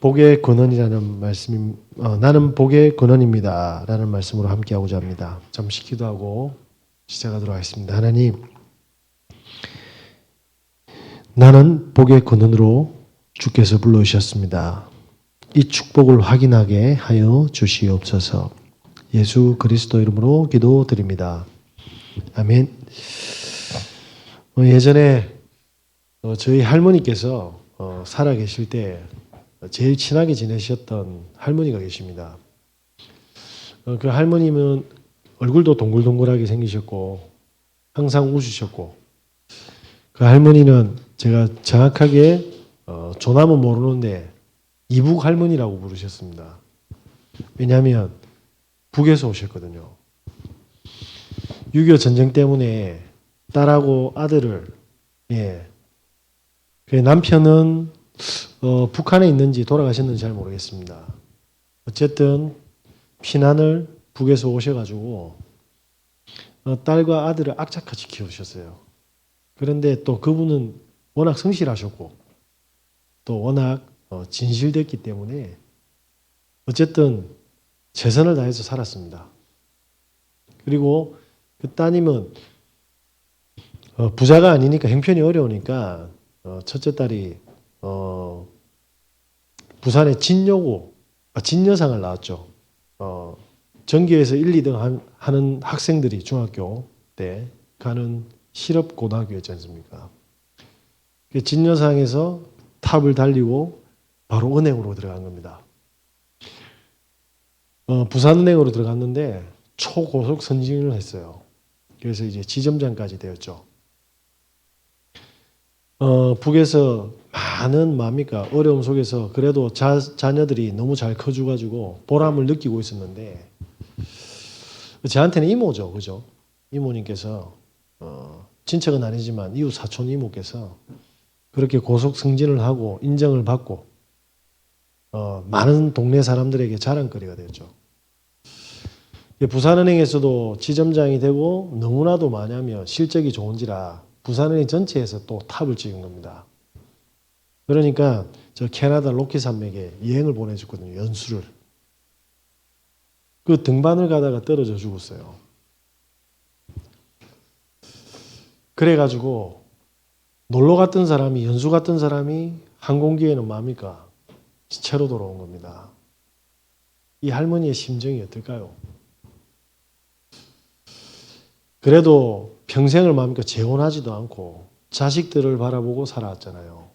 복의 근원이라는 말씀이 나는 복의 근원입니다 라는 말씀으로 함께하고자 합니다. 잠시 기도하고 시작하도록 하겠습니다. 하나님, 나는 복의 근원으로 주께서 불러주셨습니다. 이 축복을 확인하게 하여 주시옵소서. 예수 그리스도 이름으로 기도드립니다. 아멘. 예전에 저희 할머니께서 살아계실 때 제일 친하게 지내셨던 할머니가 계십니다. 그 할머님은 얼굴도 동글동글하게 생기셨고 항상 웃으셨고, 그 할머니는 제가 정확하게 조남은 모르는데 이북 할머니라고 부르셨습니다. 왜냐하면 북에서 오셨거든요. 6.25 전쟁 때문에 딸하고 아들을, 그 남편은 북한에 있는지 돌아가셨는지 잘 모르겠습니다. 어쨌든 피난을 북에서 오셔가지고 딸과 아들을 악착같이 키우셨어요. 그런데 또 그분은 워낙 성실하셨고 또 워낙 진실됐기 때문에 어쨌든 최선을 다해서 살았습니다. 그리고 그 따님은 부자가 아니니까 형편이 어려우니까 첫째 딸이 부산의 진여상을 나왔죠. 전교에서 1, 2등 하는 학생들이 중학교 때 가는 실업고등학교였지 않습니까? 그 진여상에서 탑을 달리고 바로 은행으로 들어간 겁니다. 부산은행으로 들어갔는데 초고속 선진을 했어요. 그래서 이제 지점장까지 되었죠. 북에서 많은 어려움 속에서 그래도 자녀들이 너무 잘 커져가지고 보람을 느끼고 있었는데, 저한테는 이모죠, 그죠? 이모님께서 친척은 아니지만 이웃 사촌 이모께서 그렇게 고속 승진을 하고 인정을 받고 많은 동네 사람들에게 자랑거리가 되었죠. 부산은행에서도 지점장이 되고 너무나도 많으면 실적이 좋은지라 부산은행 전체에서 또 탑을 찍은 겁니다. 그러니까 저 캐나다 로키 산맥에 여행을 보내줬거든요. 연수를. 그 등반을 가다가 떨어져 죽었어요. 그래가지고 놀러 갔던 사람이, 연수 갔던 사람이 항공기에는 뭡니까? 시체로 돌아온 겁니다. 이 할머니의 심정이 어떨까요? 그래도 평생을 재혼하지도 않고 자식들을 바라보고 살아왔잖아요.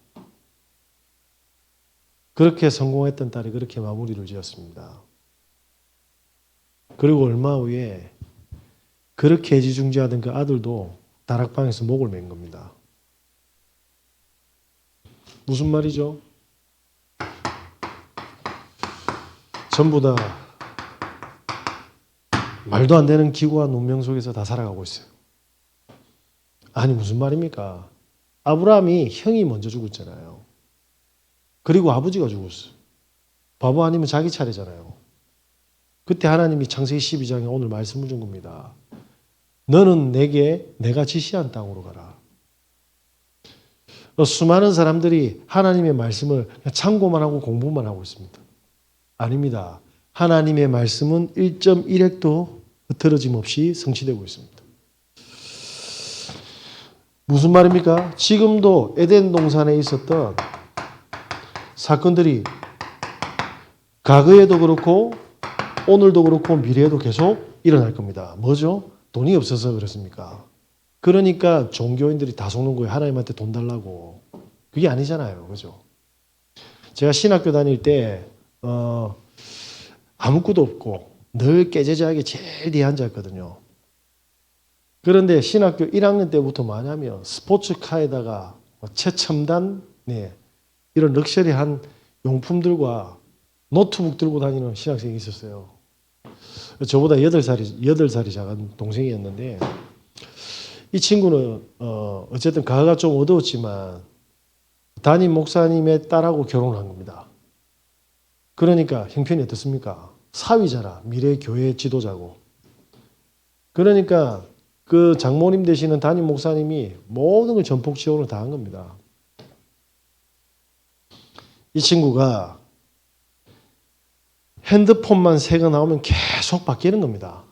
그렇게 성공했던 딸이 그렇게 마무리를 지었습니다. 그리고 얼마 후에 그렇게 애지중지하던 그 아들도 다락방에서 목을 맨 겁니다. 무슨 말이죠? 전부 다 말도 안 되는 기구와 운명 속에서 다 살아가고 있어요. 아니 무슨 말입니까? 아브라함이 형이 먼저 죽었잖아요. 그리고 아버지가 죽었어요. 바보 아니면 자기 차례잖아요. 그때 하나님이 창세기 12장에 오늘 말씀을 준 겁니다. 너는 내가 지시한 땅으로 가라. 수많은 사람들이 하나님의 말씀을 그냥 참고만 하고 공부만 하고 있습니다. 아닙니다. 하나님의 말씀은 1.1획도 흐트러짐 없이 성취되고 있습니다. 무슨 말입니까? 지금도 에덴 동산에 있었던 사건들이 과거에도 그렇고 오늘도 그렇고 미래에도 계속 일어날 겁니다. 뭐죠? 돈이 없어서 그렇습니까? 그러니까 종교인들이 다 속는 거예요. 하나님한테 돈 달라고. 그게 아니잖아요. 그죠? 제가 신학교 다닐 때 아무것도 없고 늘 깨재재하게 제일 뒤에 앉았거든요. 그런데 신학교 1학년 때부터 뭐냐면 스포츠카에다가 최첨단 이런 럭셔리한 용품들과 노트북 들고 다니는 신학생이 있었어요. 저보다 8살이 작은 동생이었는데 이 친구는 어쨌든 가가 좀 어두웠지만 담임 목사님의 딸하고 결혼한 겁니다. 그러니까 형편이 어떻습니까? 사위자라, 미래 교회 지도자고. 그러니까 그 장모님 되시는 담임 목사님이 모든 걸 전폭 지원을 다 한 겁니다. 이 친구가 핸드폰만 새거 나오면 계속 바뀌는 겁니다.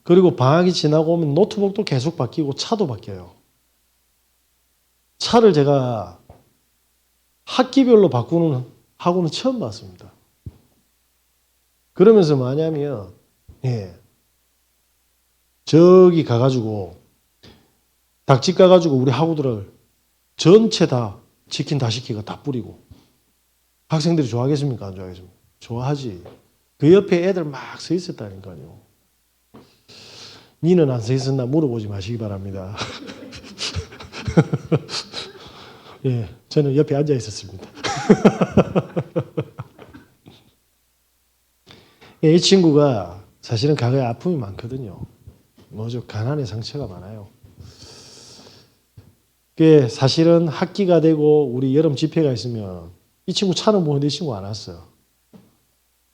그리고 방학이 지나고 오면 노트북도 계속 바뀌고 차도 바뀌어요. 차를 제가 학기별로 바꾸는 학원은 처음 봤습니다. 그러면서 뭐냐면 저기 가가지고 닭집 가가지고 우리 학우들을 전체 다 치킨 다시키가 다 뿌리고 학생들이 좋아하겠습니까? 안 좋아하겠습니까? 좋아하지. 그 옆에 애들 막 서 있었다니까요. 니는 안 서 있었나 물어보지 마시기 바랍니다. 예, 저는 옆에 앉아 있었습니다. 이 친구가 사실은 과거에 아픔이 많거든요. 뭐죠? 가난의 상처가 많아요. 사실은 학기가 되고 우리 여름 집회가 있으면 이 친구 차는 보는데 이 친구 안 왔어요.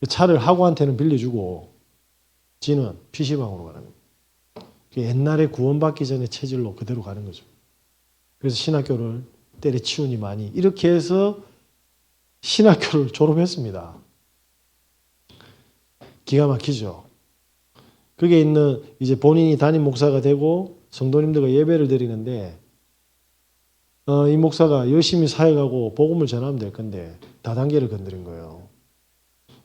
차를 학우한테는 빌려주고 지는 PC방으로 가는 거예요. 옛날에 구원받기 전에 체질로 그대로 가는 거죠. 그래서 신학교를 때려치우니 많이 이렇게 해서 신학교를 졸업했습니다. 기가 막히죠. 그게 있는 이제 본인이 담임 목사가 되고 성도님들과 예배를 드리는데 이 목사가 열심히 사역하고 복음을 전하면 될 건데 다단계를 건드린 거예요.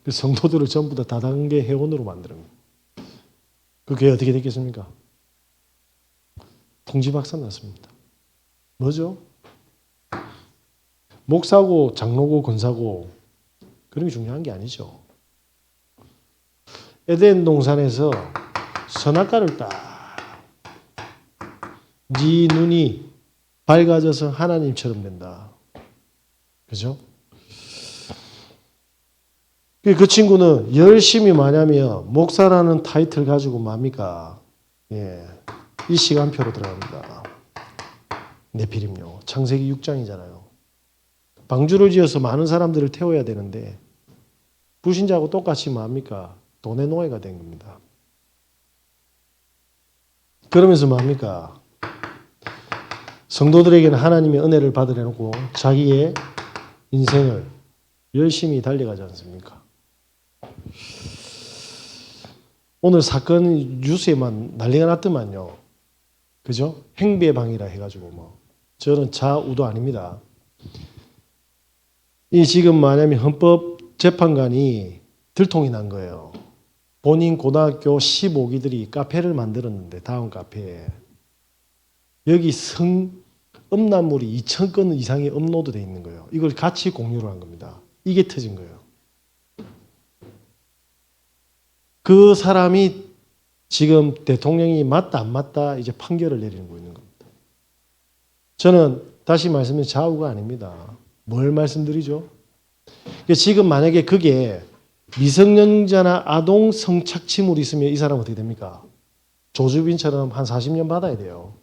그 성도들을 전부 다 다단계 회원으로 만드는 거예요. 그 교회 어떻게 됐겠습니까? 통지박산 났습니다. 뭐죠? 목사고 장로고 권사고 그런 게 중요한 게 아니죠. 에덴 동산에서 선악과를 딱 네 눈이 밝아져서 하나님처럼 된다. 그죠? 그 친구는 열심히 뭐냐면 목사라는 타이틀 가지고 뭡니까? 이 시간표로 들어갑니다. 네피림요. 창세기 6장이잖아요. 방주를 지어서 많은 사람들을 태워야 되는데 불신자하고 똑같이 뭡니까? 돈의 노예가 된 겁니다. 그러면서 뭡니까? 성도들에게는 하나님의 은혜를 받으려고 자기의 인생을 열심히 달려가지 않습니까? 오늘 사건 뉴스에만 난리가 났더만요. 그죠? 행배방이라 해가지고 뭐 저는 좌우도 아닙니다. 이 지금 뭐냐면 헌법재판관이 들통이 난 거예요. 본인 고등학교 15기들이 카페를 만들었는데 다운 카페에 여기 음란물이 2,000건 이상이 업로드되어 있는 거예요. 이걸 같이 공유를 한 겁니다. 이게 터진 거예요. 그 사람이 지금 대통령이 맞다 안 맞다 이제 판결을 내리고 있는 겁니다. 저는 다시 말씀드리면 좌우가 아닙니다. 뭘 말씀드리죠? 지금 만약에 그게 미성년자나 아동 성착취물이 있으면 이 사람 어떻게 됩니까? 조주빈처럼 한 40년 받아야 돼요.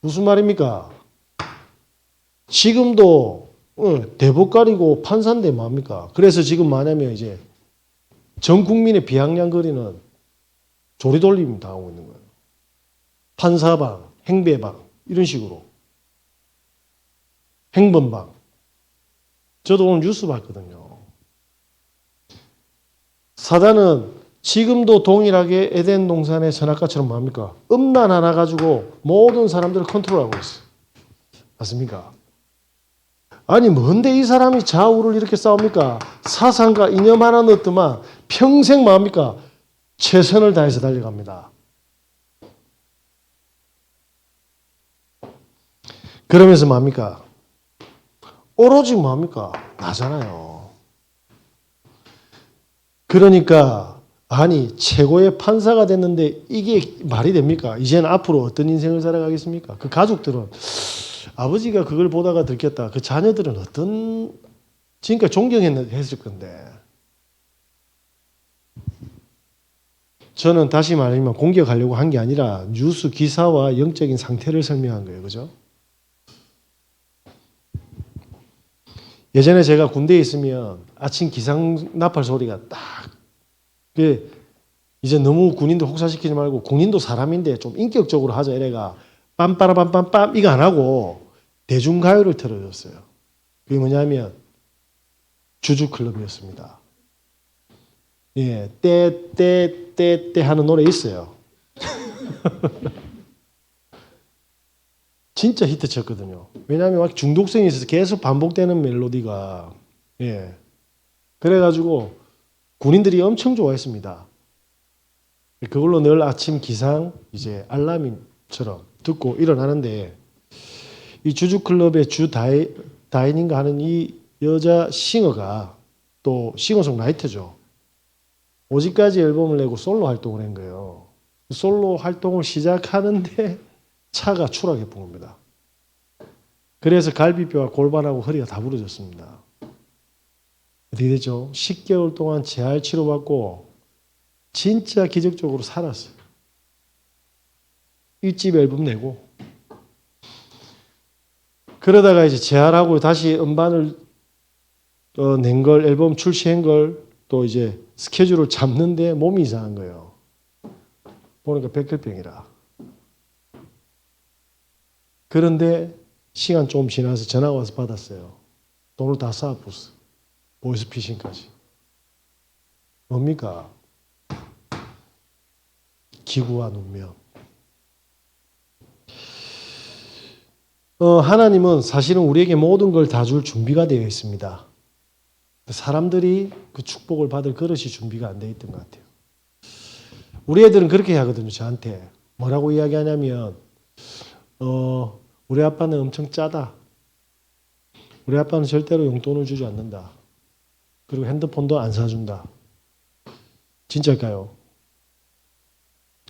무슨 말입니까? 지금도 대법 가리고 판사인데 뭐합니까? 그래서 지금 뭐냐면 이제 전 국민의 비아냥거리는 조리돌림 당하고 있는 거예요. 판사방, 행배방 이런 식으로. 행범방. 저도 오늘 뉴스 봤거든요. 사단은 지금도 동일하게 에덴 동산의 선악과처럼 뭡니까? 음란 하나 가지고 모든 사람들을 컨트롤하고 있어요. 맞습니까? 아니 뭔데 이 사람이 좌우를 이렇게 싸웁니까? 사상과 이념 하나 넣었더만 평생 뭡니까? 최선을 다해서 달려갑니다. 그러면서 뭡니까? 오로지 뭡니까? 나잖아요. 그러니까 아니 최고의 판사가 됐는데 이게 말이 됩니까? 이제는 앞으로 어떤 인생을 살아가겠습니까? 그 가족들은 아버지가 그걸 보다가 들켰다. 그 자녀들은 어떤 지금까지 존경했을 건데 저는 다시 말하면 공격하려고 한 게 아니라 뉴스 기사와 영적인 상태를 설명한 거예요. 그죠? 예전에 제가 군대에 있으면 아침 기상 나팔 소리가 딱 이제 너무 군인들 혹사시키지 말고 군인도 사람인데 좀 인격적으로 하자 이래가 빰빠라빰빰빰 이거 안 하고 대중가요를 틀어줬어요. 그게 뭐냐면 주주클럽이었습니다. 예, 때 하는 노래 있어요. 진짜 히트쳤거든요. 왜냐하면 막 중독성이 있어서 계속 반복되는 멜로디가. 예. 그래가지고 군인들이 엄청 좋아했습니다. 그걸로 늘 아침 기상 이제 알람처럼 듣고 일어나는데 이 주주클럽의 다인인가 하는 이 여자 싱어가 또 싱어송라이터죠. 5집까지 앨범을 내고 솔로 활동을 한 거예요. 솔로 활동을 시작하는데 차가 추락해 본 겁니다. 그래서 갈비뼈와 골반하고 허리가 다 부러졌습니다. 어떻게 됐죠? 10개월 동안 재활 치료받고 진짜 기적적으로 살았어요. 1집 앨범 내고 그러다가 이제 재활하고 다시 음반을 낸 걸 앨범 출시한 걸 또 이제 스케줄을 잡는데 몸이 이상한 거예요. 보니까 백혈병이라. 그런데 시간 좀 지나서 전화가 와서 받았어요. 돈을 다 쌓아봤어. 보이스피싱까지. 뭡니까? 기구와 운명. 하나님은 사실은 우리에게 모든 걸 다 줄 준비가 되어 있습니다. 사람들이 그 축복을 받을 그릇이 준비가 안 되어 있던 것 같아요. 우리 애들은 그렇게 하거든요. 저한테. 뭐라고 이야기하냐면 우리 아빠는 엄청 짜다. 우리 아빠는 절대로 용돈을 주지 않는다. 그리고 핸드폰도 안 사준다. 진짜일까요?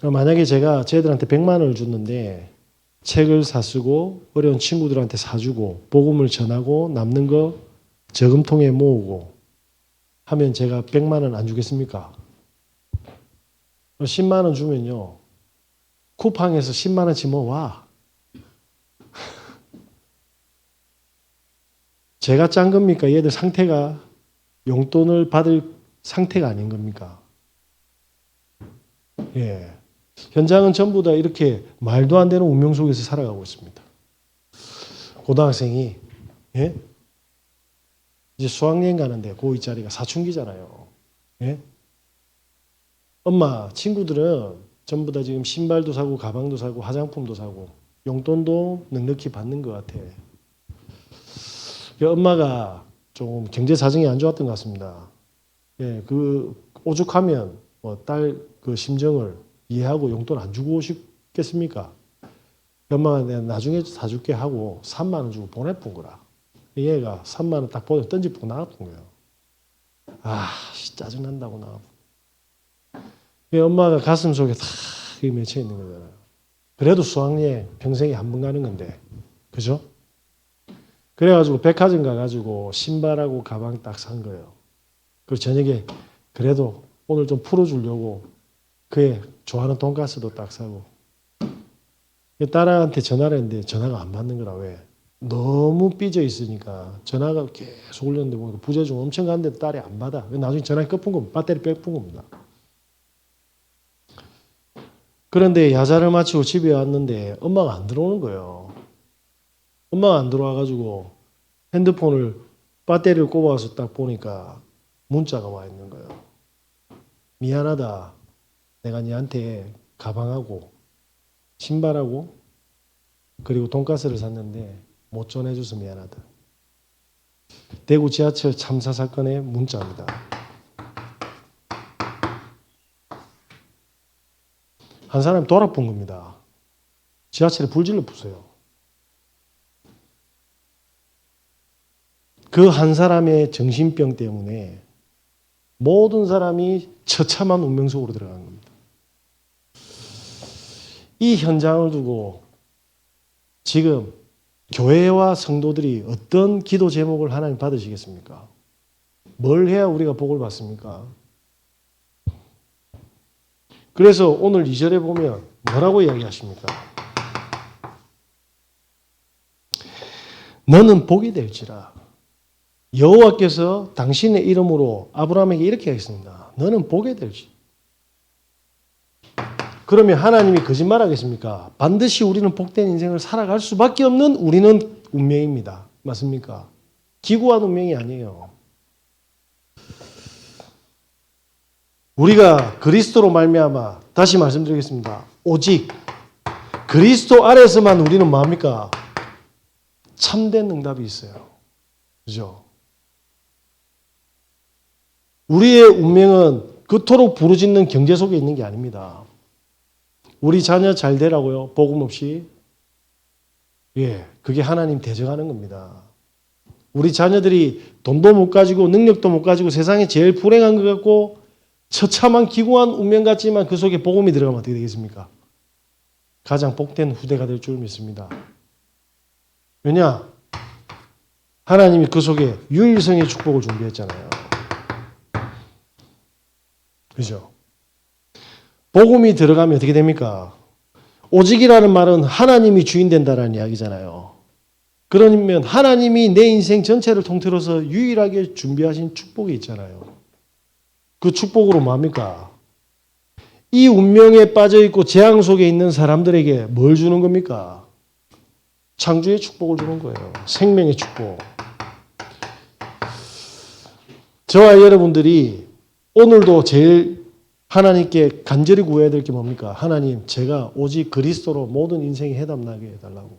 만약에 제가 쟤들한테 100만 원을 줬는데 책을 사쓰고 어려운 친구들한테 사주고 복음을 전하고 남는 거 저금통에 모으고 하면 제가 100만 원 안 주겠습니까? 10만 원 주면요. 쿠팡에서 10만 원치 모아. 제가 짠 겁니까? 얘들 상태가 용돈을 받을 상태가 아닌 겁니까? 예. 현장은 전부 다 이렇게 말도 안 되는 운명 속에서 살아가고 있습니다. 고등학생이 예? 이제 수학여행 가는데 고2짜리가 사춘기잖아요. 예? 엄마, 친구들은 전부 다 지금 신발도 사고 가방도 사고 화장품도 사고 용돈도 넉넉히 받는 것 같아. 엄마가 좀 경제 사정이 안 좋았던 것 같습니다. 예, 그 오죽하면 딸 그 심정을 이해하고 용돈 안 주고 싶겠습니까? 엄마가 내가 나중에 사줄게 하고 3만 원 주고 보내본 거라. 얘가 3만 원 딱 보내 던지고 나가본 거예요. 아, 짜증난다고 나가본. 엄마가 가슴 속에 다 맺혀 있는 거잖아요. 그래도 수학여행 평생에 한 번 가는 건데, 그죠? 그래가지고 백화점 가가지고 신발하고 가방 딱 산 거예요. 그리고 저녁에 그래도 오늘 좀 풀어주려고 그의 좋아하는 돈가스도 딱 사고. 딸한테 전화를 했는데 전화가 안 받는 거라. 왜? 너무 삐져 있으니까 전화가 계속 올렸는데 보니까 부재중 엄청 갔는데 딸이 안 받아. 나중에 전화기 꺼푼 겁니다. 배터리 빼푼 겁니다. 그런데 야자를 마치고 집에 왔는데 엄마가 안 들어오는 거예요. 엄마가 안 들어와가지고 핸드폰을 배터리를 꼽아서 딱 보니까 문자가 와 있는 거예요. 미안하다. 내가 니한테 가방하고 신발하고 그리고 돈가스를 샀는데 못 전해줘서 미안하다. 대구 지하철 참사 사건의 문자입니다. 한 사람이 돌아본 겁니다. 지하철에 불질러 부숴요. 그 한 사람의 정신병 때문에 모든 사람이 처참한 운명 속으로 들어간 겁니다. 이 현장을 두고 지금 교회와 성도들이 어떤 기도 제목을 하나님 받으시겠습니까? 뭘 해야 우리가 복을 받습니까? 그래서 오늘 2절에 보면 뭐라고 이야기하십니까? 너는 복이 될지라. 여호와께서 당신의 이름으로 아브라함에게 이렇게 하겠습니다. 너는 복이 될지. 그러면 하나님이 거짓말하겠습니까? 반드시 우리는 복된 인생을 살아갈 수밖에 없는 우리는 운명입니다. 맞습니까? 기구한 운명이 아니에요. 우리가 그리스도로 말미암아 다시 말씀드리겠습니다. 오직 그리스도 아래서만 우리는 뭡니까? 참된 응답이 있어요. 그죠? 우리의 운명은 그토록 부르짖는 경제 속에 있는 게 아닙니다. 우리 자녀 잘 되라고요? 복음 없이? 예, 그게 하나님 대적하는 겁니다. 우리 자녀들이 돈도 못 가지고 능력도 못 가지고 세상에 제일 불행한 것 같고 처참한 기구한 운명 같지만 그 속에 복음이 들어가면 어떻게 되겠습니까? 가장 복된 후대가 될 줄 믿습니다. 왜냐? 하나님이 그 속에 유일성의 축복을 준비했잖아요. 그죠? 복음이 들어가면 어떻게 됩니까? 오직이라는 말은 하나님이 주인 된다라는 이야기잖아요. 그러면 하나님이 내 인생 전체를 통틀어서 유일하게 준비하신 축복이 있잖아요. 그 축복으로 뭡니까? 이 운명에 빠져있고 재앙 속에 있는 사람들에게 뭘 주는 겁니까? 창조의 축복을 주는 거예요. 생명의 축복. 저와 여러분들이 오늘도 제일 하나님께 간절히 구해야 될 게 뭡니까? 하나님, 제가 오직 그리스도로 모든 인생이 해답나게 해달라고.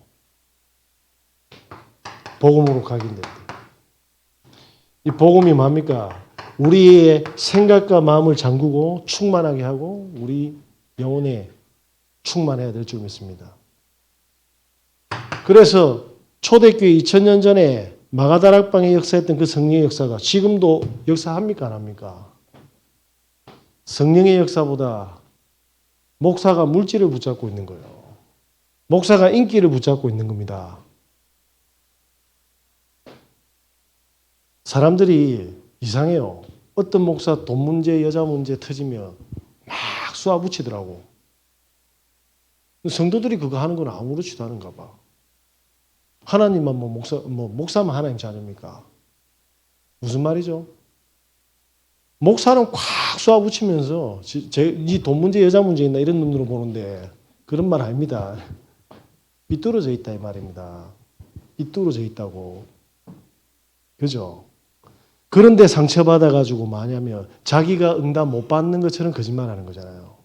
복음으로 각인될 때. 이 복음이 뭡니까? 우리의 생각과 마음을 잠그고 충만하게 하고 우리 영혼에 충만해야 될 줄 믿습니다. 그래서 초대교회 2000년 전에 마가다락방에 역사했던 그 성령의 역사가 지금도 역사합니까? 안 합니까? 성령의 역사보다 목사가 물질을 붙잡고 있는 거예요. 목사가 인기를 붙잡고 있는 겁니다. 사람들이 이상해요. 어떤 목사 돈 문제, 여자 문제 터지면 막 쏘아붙이더라고. 성도들이 그거 하는 건 아무렇지도 않은가 봐. 하나님만 목사만 하나님 자녀입니까? 무슨 말이죠? 목사는 콱 쏘아붙이면서 이 돈 문제, 여자 문제 있나 이런 눈으로 보는데 그런 말 아닙니다. 삐뚤어져 있다 이 말입니다. 삐뚤어져 있다고. 그죠? 그런데 상처받아가지고 뭐냐면 자기가 응답 못 받는 것처럼 거짓말하는 거잖아요.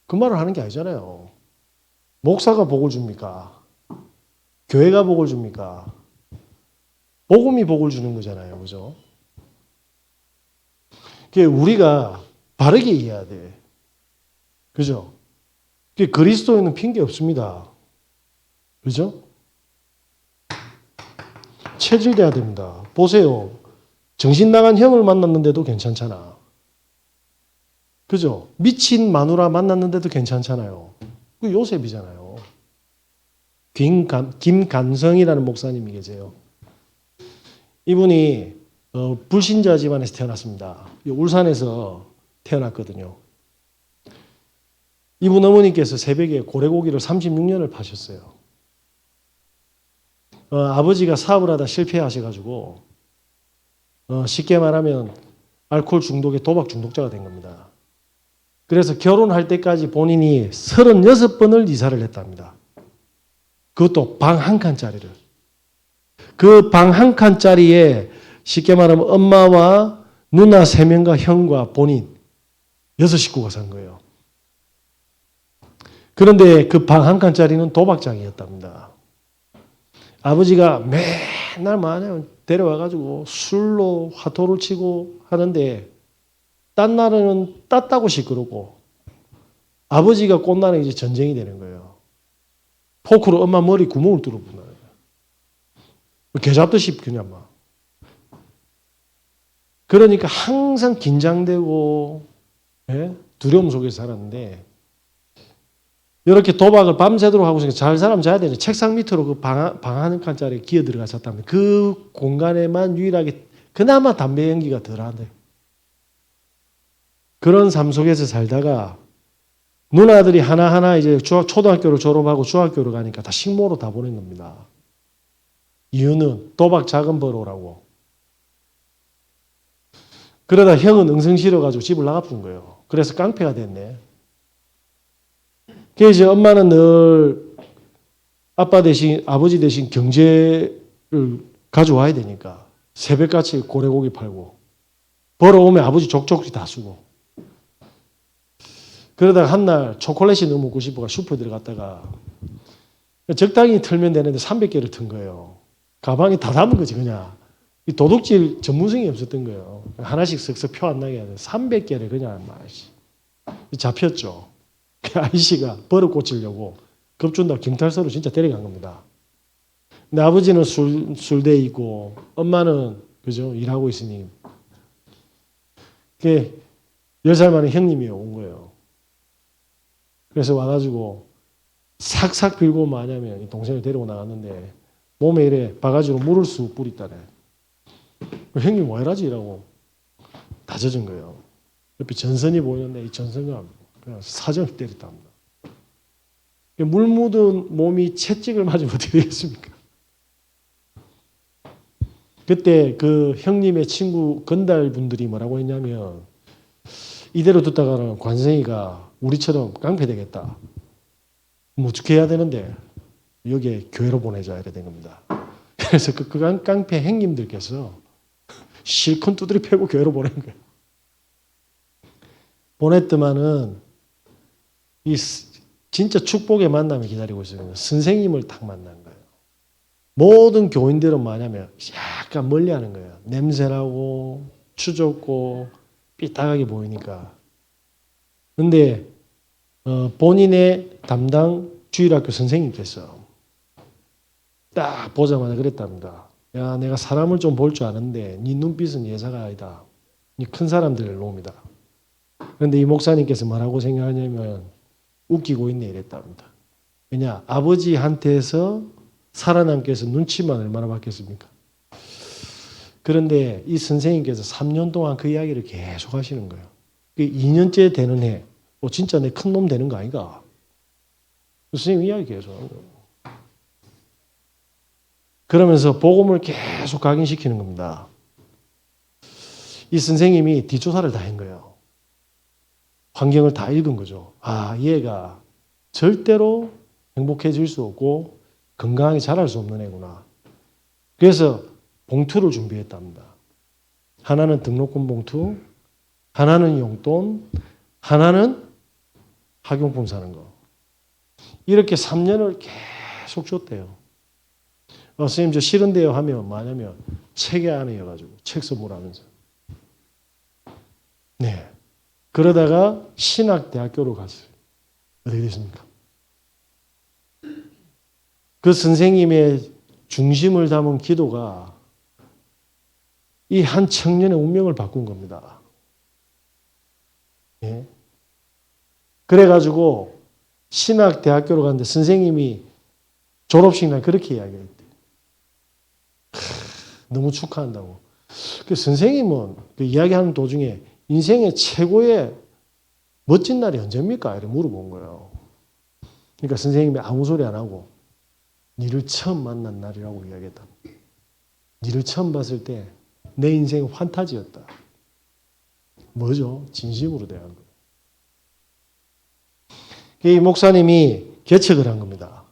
그 말을 하는 게 아니잖아요. 목사가 복을 줍니까? 교회가 복을 줍니까? 복음이 복을 주는 거잖아요. 그죠? 우리가 바르게 이해해야 돼. 그죠? 그리스도에는 핑계 없습니다. 그죠? 체질돼야 됩니다. 보세요. 정신 나간 형을 만났는데도 괜찮잖아. 그죠? 미친 마누라 만났는데도 괜찮잖아요. 그 요셉이잖아요. 김간성이라는 목사님이 계세요. 이분이 불신자 집안에서 태어났습니다. 울산에서 태어났거든요. 이분 어머니께서 새벽에 고래고기를 36년을 파셨어요. 아버지가 사업을 하다 실패하셔가지고 쉽게 말하면 알코올 중독에 도박 중독자가 된 겁니다. 그래서 결혼할 때까지 본인이 36번을 이사를 했답니다. 그것도 방 한 칸짜리를. 그 방 한 칸짜리에 쉽게 말하면 엄마와 누나 3명과 형과 본인 6식구가 산 거예요. 그런데 그 방 한 칸짜리는 도박장이었답니다. 아버지가 맨날 뭐하냐면 데려와가지고 술로 화토를 치고 하는데 딴 날에는 땄다고 시끄럽고 아버지가 꽃날은 이제 전쟁이 되는 거예요. 포크로 엄마 머리 구멍을 뚫어부는 거예요. 개 잡듯이 그냥 막. 그러니까 항상 긴장되고 두려움 속에서 살았는데 이렇게 도박을 밤새도록 하고 있으니까 잘 사람 자야 되죠. 책상 밑으로 그 방 한 칸짜리 기어 들어가 잤다면 그 공간에만 유일하게 그나마 담배 연기가 덜한데 그런 삶 속에서 살다가 누나들이 하나하나 이제 초등학교를 졸업하고 중학교를 가니까 다 식모로 다 보낸 겁니다. 이유는 도박 자금 벌어오라고. 그러다 형은 응성 실어가지고 집을 나가픈 거예요. 그래서 깡패가 됐네. 그래서 이제 엄마는 늘 아빠 대신 아버지 대신 경제를 가져와야 되니까 새벽같이 고래고기 팔고 벌어오면 아버지 족족히 다 쓰고 그러다가 한날 초콜릿이 너무 먹고 싶어가 슈퍼 들어갔다가 적당히 틀면 되는데 300개를 튼 거예요. 가방에 다 담은 거지 그냥. 이 도둑질 전문성이 없었던 거예요. 하나씩 쓱쓱 표 안 나게 하는 300개를 그냥 잡혔죠. 그 아저씨가 버릇 고치려고 겁준다고 경찰서로 진짜 데려간 겁니다. 근데 아버지는 술돼 있고 엄마는 그죠 일하고 있으니 그 10살 만에 형님이 온 거예요. 그래서 와가지고 싹싹 빌고 뭐하냐면 동생을 데리고 나갔는데 몸에 이래 바가지로 물을 쑥 뿌리다래. 형님 뭐 해라지 이라고 다 젖은 거예요. 옆에 전선이 보이는데 이 전선을 그냥 사정을 때렸다 합니다. 물 묻은 몸이 채찍을 맞으면 어떻게 되겠습니까? 그때 그 형님의 친구 건달 분들이 뭐라고 했냐면 이대로 듣다가는 관생이가 우리처럼 깡패 되겠다. 뭐 어떻게 해야 되는데 여기에 교회로 보내자 이래 된 겁니다. 그래서 그 깡패 행님들께서 실컷 두드리 패고 교회로 보낸 거예요. 보냈더만은 이 진짜 축복의 만남이 기다리고 있어요. 선생님을 딱 만난 거예요. 모든 교인들은 뭐냐면 약간 멀리하는 거예요. 냄새나고 추접고 삐딱하게 보이니까. 그런데 본인의 담당 주일학교 선생님께서 딱 보자마자 그랬답니다. 야, 내가 사람을 좀 볼 줄 아는데 네 눈빛은 예사가 아니다. 네 큰 사람들을 놈이다. 그런데 이 목사님께서 뭐라고 생각하냐면 웃기고 있네 이랬답니다. 왜냐? 아버지한테서 살아남기 위해서 눈치만 얼마나 받겠습니까? 그런데 이 선생님께서 3년 동안 그 이야기를 계속 하시는 거예요. 2년째 되는 해, 진짜 내 큰 놈 되는 거 아닌가? 선생님 이야기 계속 하는 거예요. 그러면서 복음을 계속 각인시키는 겁니다. 이 선생님이 뒷조사를 다 한 거예요. 환경을 다 읽은 거죠. 아, 얘가 절대로 행복해질 수 없고 건강하게 자랄 수 없는 애구나. 그래서 봉투를 준비했답니다. 하나는 등록금 봉투, 하나는 용돈, 하나는 학용품 사는 거. 이렇게 3년을 계속 줬대요. 선생님 저 싫은데요 하면 뭐냐면 책에 안에 여가지고 책 선물하면서. 네. 그러다가 신학대학교로 갔어요. 어떻게 됐습니까? 그 선생님의 중심을 담은 기도가 이 한 청년의 운명을 바꾼 겁니다. 예. 그래가지고 신학대학교로 갔는데 선생님이 졸업식 날 그렇게 이야기했대. 너무 축하한다고. 그 선생님은 그 이야기하는 도중에 인생의 최고의 멋진 날이 언제입니까? 이렇게 물어본 거예요. 그러니까 선생님이 아무 소리 안 하고 니를 처음 만난 날이라고 이야기했다. 니를 처음 봤을 때 내 인생은 환타지였다. 뭐죠? 진심으로 대한 거예요. 이 목사님이 개척을 한 겁니다.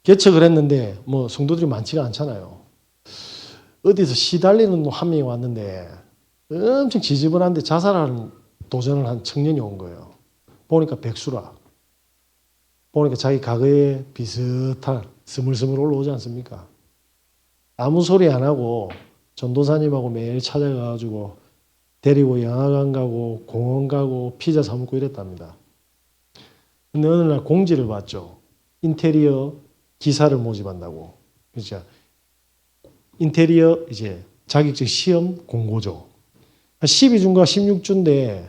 개척을 했는데 뭐 성도들이 많지가 않잖아요. 어디서 시달리는 한 명이 왔는데 엄청 지저분한데 자살하는 도전을 한 청년이 온 거예요. 보니까 백수라. 보니까 자기 과거에 비슷한 스물스물 올라오지 않습니까? 아무 소리 안 하고 전도사님하고 매일 찾아가가지고 데리고 영화관 가고 공원 가고 피자 사 먹고 이랬답니다. 근데 어느 날 공지를 봤죠. 인테리어 기사를 모집한다고. 그렇죠. 인테리어 이제 자격증 시험 공고죠. 12주인가 16주인데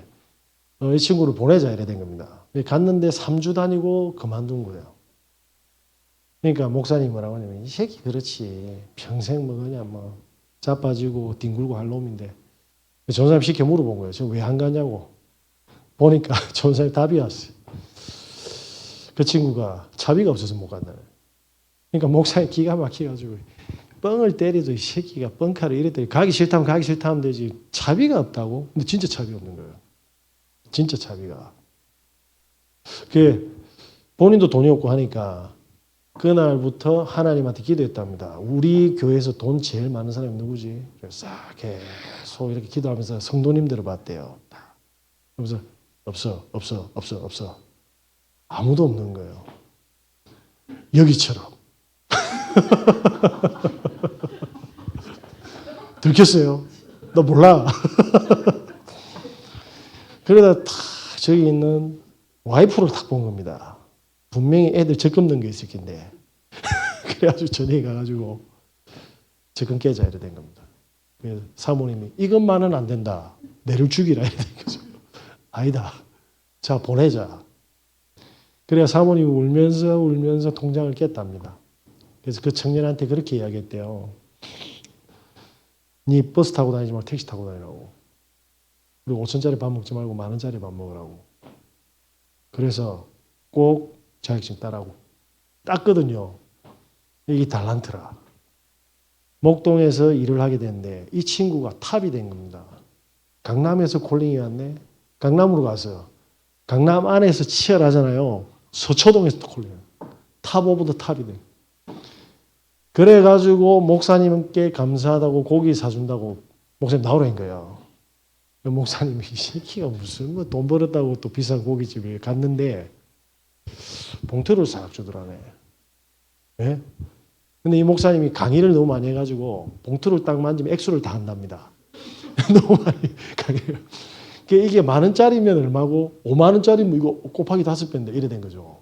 이 친구를 보내자 이래 된 겁니다. 갔는데 3주 다니고 그만둔 거예요. 그러니까 목사님 뭐라고 하냐면 이 새끼 그렇지. 평생 뭐 그냥 뭐 자빠지고 뒹굴고 할 놈인데 전사님 시켜 물어본 거예요. 저 왜 안 가냐고. 보니까 전사님 답이 왔어요. 그 친구가 차비가 없어서 못 간다. 그러니까 목사님 기가 막혀가지고 뻥을 때리도 이 새끼가 뻥카를 이랬더니 가기 싫다면 가기 싫다 하면 되지. 차비가 없다고? 근데 진짜 차비가 없는 거예요. 진짜 차비가. 본인도 돈이 없고 하니까 그날부터 하나님한테 기도했답니다. 우리 교회에서 돈 제일 많은 사람이 누구지? 그래서 싹 계속 이렇게 기도하면서 성도님들을 봤대요. 그래서 없어. 아무도 없는 거예요. 여기처럼. 들켰어요? 너 몰라. 그러다 탁 저기 있는 와이프를 탁 본 겁니다. 분명히 애들 적금 넣은 게 있을 텐데. 그래가지고 저녁에 가가지고 적금 깨자 이래 된 겁니다. 그래서 사모님이 이것만은 안 된다. 내를 죽이라 이래 된 거죠. 아니다. 자 보내자. 그래야 사모님이 울면서 통장을 깼답니다. 그래서 그 청년한테 그렇게 이야기했대요. 네 버스 타고 다니지 말고 택시 타고 다니라고. 그리고 5천짜리 밥 먹지 말고 10,000원짜리 밥 먹으라고. 그래서 꼭 자격증 따라고. 땄거든요. 이게 달란트라. 목동에서 일을 하게 됐는데 이 친구가 탑이 된 겁니다. 강남에서 콜링이 왔네. 강남으로 가서 강남 안에서 치열하잖아요. 서초동에서 콜링. 탑 오브 더 탑이 돼. 그래가지고 목사님께 감사하다고 고기 사준다고 목사님 나오라는 거예요. 목사님이 이 새끼가 무슨 뭐 돈 벌었다고 또 비싼 고깃집에 갔는데 봉투를 싹 주더라네. 예? 근데 이 목사님이 강의를 너무 많이 해가지고 봉투를 딱 만지면 액수를 다 한답니다. 너무 많이 강의를. 이게 10,000원짜리면 얼마고 50,000원짜리면 이거 곱하기 5배인데 이래 된 거죠.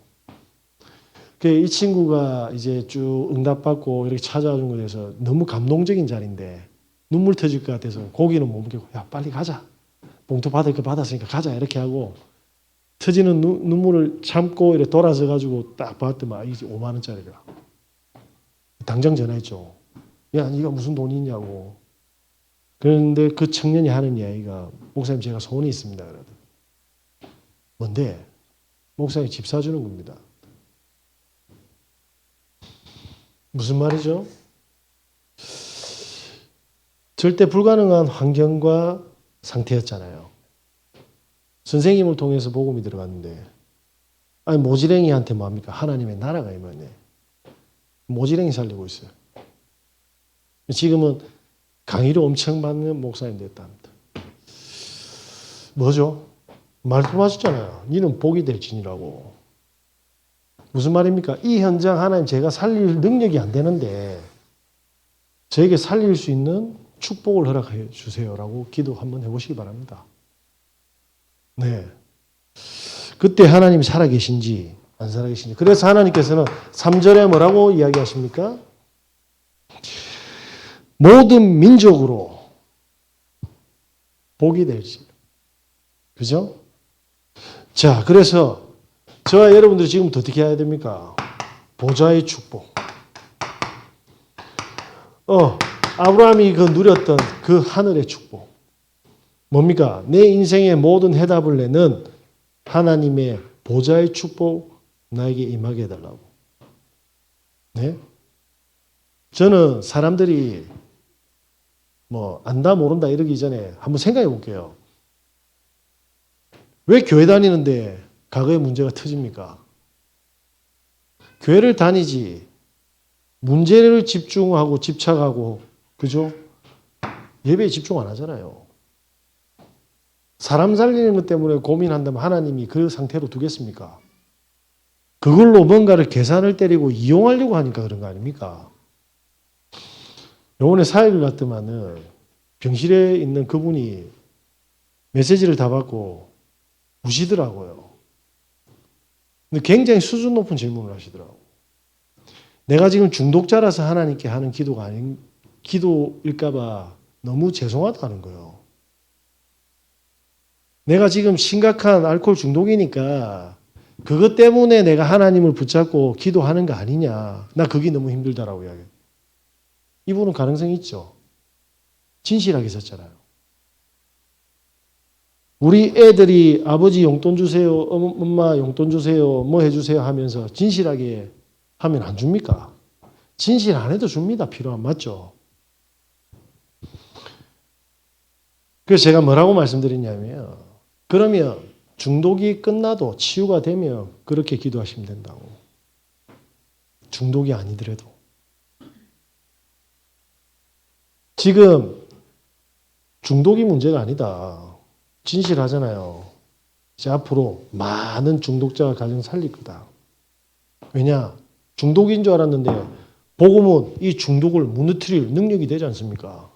이 친구가 이제 쭉 응답받고 이렇게 찾아와 준 거에 대해서 너무 감동적인 자리인데 눈물 터질 것 같아서 고기는 못 먹고 야 빨리 가자. 봉투 받을 거 받았으니까 가자 이렇게 하고 터지는 눈물을 참고 이렇게 돌아서 가지고 딱 봤더만 이게 50,000원짜리라. 당장 전화했죠. 야 네가 무슨 돈이 있냐고. 그런데 그 청년이 하는 이야기가 목사님 제가 소원이 있습니다. 그러더니 뭔데? 목사님 집 사주는 겁니다. 무슨 말이죠? 절대 불가능한 환경과 상태였잖아요. 선생님을 통해서 복음이 들어갔는데 아니 모지랭이한테 뭐합니까? 하나님의 나라가 임하네. 모지랭이 살리고 있어요. 지금은 강의를 엄청 받는 목사님 됐답니다. 뭐죠? 말씀하셨잖아요. 니는 복이 될 진이라고. 무슨 말입니까? 이 현장 하나님 제가 살릴 능력이 안 되는데 저에게 살릴 수 있는 축복을 허락해 주세요라고 기도 한번 해보시기 바랍니다. 네. 그때 하나님이 살아계신지 안 살아계신지. 그래서 하나님께서는 3절에 뭐라고 이야기하십니까? 모든 민족으로 복이 될지. 그죠? 자, 그래서 저와 여러분들이 지금부터 어떻게 해야 됩니까? 보좌의 축복. 아브라함이 누렸던 그 하늘의 축복. 뭡니까? 내 인생의 모든 해답을 내는 하나님의 보좌의 축복 나에게 임하게 해달라고. 네? 저는 사람들이 안다 모른다 이러기 전에 한번 생각해 볼게요. 왜 교회 다니는데 과거의 문제가 터집니까? 교회를 다니지 문제를 집중하고 집착하고 그죠? 예배에 집중 안 하잖아요. 사람 살리는 것 때문에 고민한다면 하나님이 그 상태로 두겠습니까? 그걸로 뭔가를 계산을 때리고 이용하려고 하니까 그런 거 아닙니까? 요번에 사역을 갔더만은 병실에 있는 그분이 메시지를 다 받고 우시더라고요. 근데 굉장히 수준 높은 질문을 하시더라고요. 내가 지금 중독자라서 하나님께 하는 기도가 아닌 기도일까봐 너무 죄송하다는 거예요. 내가 지금 심각한 알코올 중독이니까 그것 때문에 내가 하나님을 붙잡고 기도하는 거 아니냐. 나 그게 너무 힘들다라고 이야기해요. 이분은 가능성이 있죠. 진실하게 썼잖아요. 우리 애들이 아버지 용돈 주세요, 엄마 용돈 주세요, 뭐 해주세요 하면서 진실하게 하면 안 줍니까? 진실 안 해도 줍니다. 필요한 맞죠? 그래서 제가 뭐라고 말씀드리냐면 그러면 중독이 끝나도 치유가 되면 그렇게 기도하시면 된다고. 중독이 아니더라도. 지금 중독이 문제가 아니다. 진실하잖아요. 이제 앞으로 많은 중독자가 가정 살릴 거다. 왜냐? 중독인 줄 알았는데 복음은 이 중독을 무너뜨릴 능력이 되지 않습니까?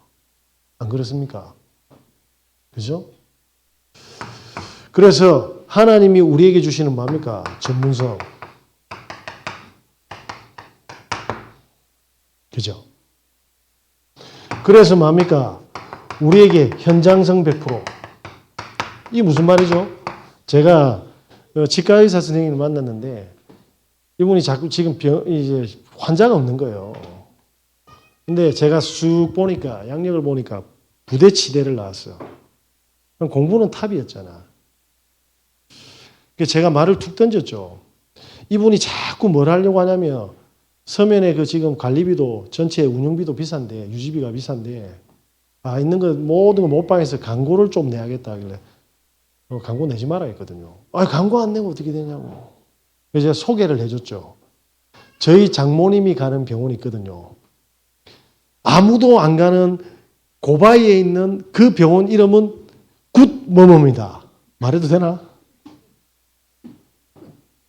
안 그렇습니까? 그죠? 그래서 하나님이 우리에게 주시는 뭡니까? 전문성. 그죠? 그래서 뭡니까? 우리에게 현장성 100%. 이게 무슨 말이죠? 제가 치과 의사 선생님을 만났는데 이분이 자꾸 지금 이제 환자가 없는 거예요. 근데 제가 쑥 보니까 양력을 보니까 부대치대를 나왔어요. 그럼 공부는 탑이었잖아. 그래서 제가 말을 툭 던졌죠. 이분이 자꾸 뭘 하려고 하냐면 서면에 그 지금 관리비도 전체 운영비도 비싼데 유지비가 비싼데 있는 거 모든 거 못방에서 광고를 좀 내야겠다 하길래 광고 내지 마라 했거든요. 광고 안 내고 어떻게 되냐고. 그래서 제가 소개를 해줬죠. 저희 장모님이 가는 병원이 있거든요. 아무도 안 가는 고바이에 있는 그 병원 이름은 굿머머입니다. 말해도 되나?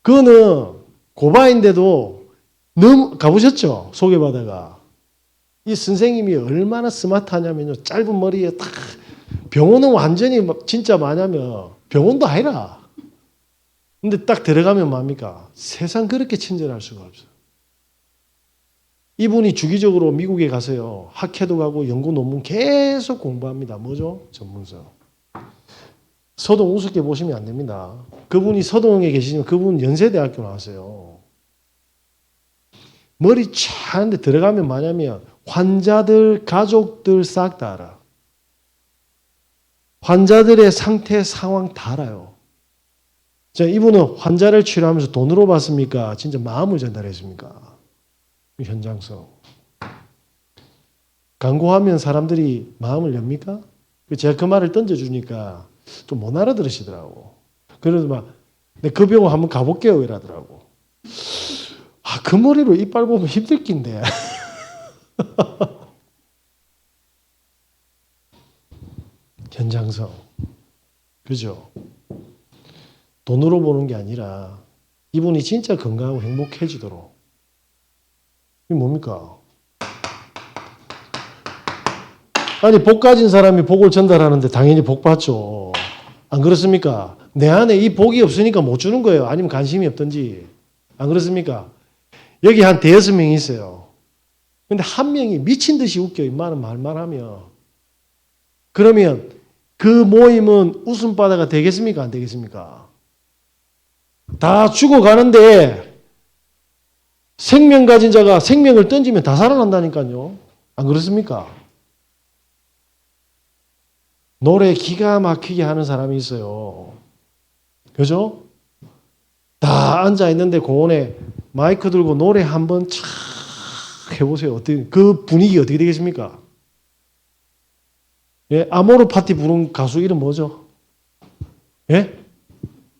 그거는 고바인데도 너무 가보셨죠? 소개받아가. 이 선생님이 얼마나 스마트하냐면요. 짧은 머리에 딱 병원은 완전히 진짜 뭐냐면 병원도 아니라. 근데 딱 들어가면 뭡니까? 세상 그렇게 친절할 수가 없어요. 이분이 주기적으로 미국에 가서요. 학회도 가고 연구 논문 계속 공부합니다. 뭐죠? 전문성. 서동 우습게 보시면 안 됩니다. 그분이 서동에 계시면 그분 연세대학교 나왔어요. 머리 차 하는데 들어가면 뭐냐면 환자들, 가족들 싹 다 알아. 환자들의 상태, 상황 다 알아요. 자, 이분은 환자를 치료하면서 돈으로 받습니까? 진짜 마음을 전달했습니까? 현장성. 광고하면 사람들이 마음을 엽니까? 제가 그 말을 던져주니까 좀 못 알아들으시더라고. 그래서 그 병원 한번 가볼게요. 이러더라고. 그 머리로 이빨 보면 힘들 낀데. 현장성. 그죠? 돈으로 보는 게 아니라 이분이 진짜 건강하고 행복해지도록. 이게 뭡니까? 아니, 복 가진 사람이 복을 전달하는데 당연히 복 받죠. 안 그렇습니까? 내 안에 이 복이 없으니까 못 주는 거예요. 아니면 관심이 없든지. 안 그렇습니까? 여기 한 5명이 있어요. 근데 한 명이 미친 듯이 웃겨요. 많은 말만 하면. 그러면 그 모임은 웃음바다가 되겠습니까? 안 되겠습니까? 다 죽어가는데 생명 가진 자가 생명을 던지면 다 살아난다니까요. 안 그렇습니까? 노래 기가 막히게 하는 사람이 있어요. 그죠? 다 앉아있는데 공원에 마이크 들고 노래 한번 착 해보세요. 어떻게, 그 분위기 어떻게 되겠습니까? 예? 아모르 파티 부른 가수 이름 뭐죠? 예?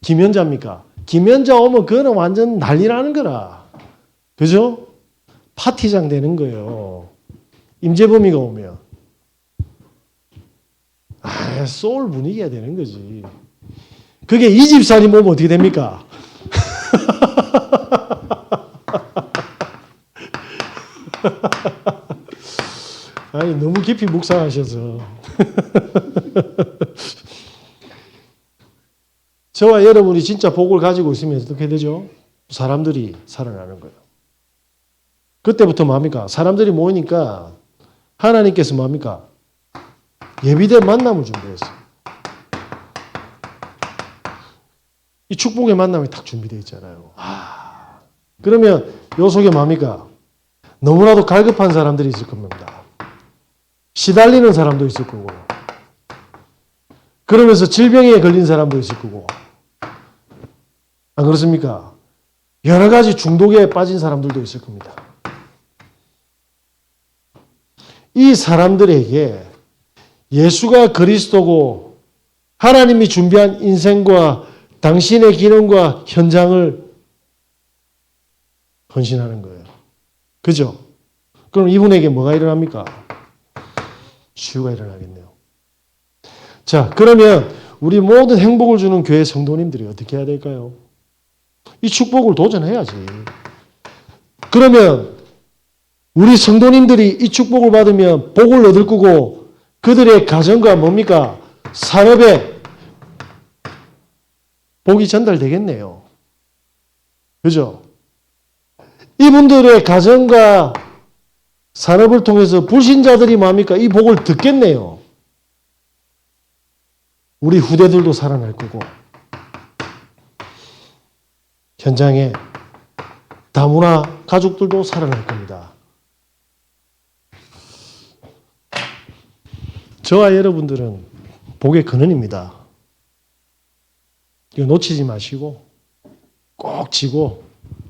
김연자입니까? 김연자 오면 그거는 완전 난리 나는 거라. 그죠? 파티장 되는 거예요. 임재범이가 오면. 소울 분위기가 되는 거지. 그게 이 집사님 오면 어떻게 됩니까? 아니, 너무 깊이 묵상하셔서. 저와 여러분이 진짜 복을 가지고 있으면 어떻게 되죠? 사람들이 살아나는 거예요. 그때부터 뭡니까? 사람들이 모이니까 하나님께서 뭡니까? 예비된 만남을 준비했어요. 이 축복의 만남이 딱 준비되어 있잖아요. 그러면 요 속에 뭡니까? 너무나도 갈급한 사람들이 있을 겁니다. 시달리는 사람도 있을 거고, 그러면서 질병에 걸린 사람도 있을 거고, 안 그렇습니까? 여러 가지 중독에 빠진 사람들도 있을 겁니다. 이 사람들에게 예수가 그리스도고 하나님이 준비한 인생과 당신의 기능과 현장을 헌신하는 거예요. 그죠? 그럼 이분에게 뭐가 일어납니까? 치유가 일어나겠네요. 자, 그러면 우리 모든 행복을 주는 교회 성도님들이 어떻게 해야 될까요? 이 축복을 도전해야지. 그러면 우리 성도님들이 이 축복을 받으면 복을 얻을 거고 그들의 가정과 뭡니까? 산업에 복이 전달되겠네요. 그죠? 이분들의 가정과 산업을 통해서 불신자들이 뭡니까? 이 복을 듣겠네요. 우리 후대들도 살아날 거고 현장에 다문화 가족들도 살아날 겁니다. 저와 여러분들은 복의 근원입니다. 이거 놓치지 마시고 꼭 쥐고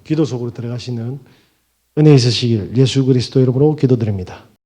기도 속으로 들어가시는 은혜 있으시길 예수 그리스도 이름으로 기도드립니다.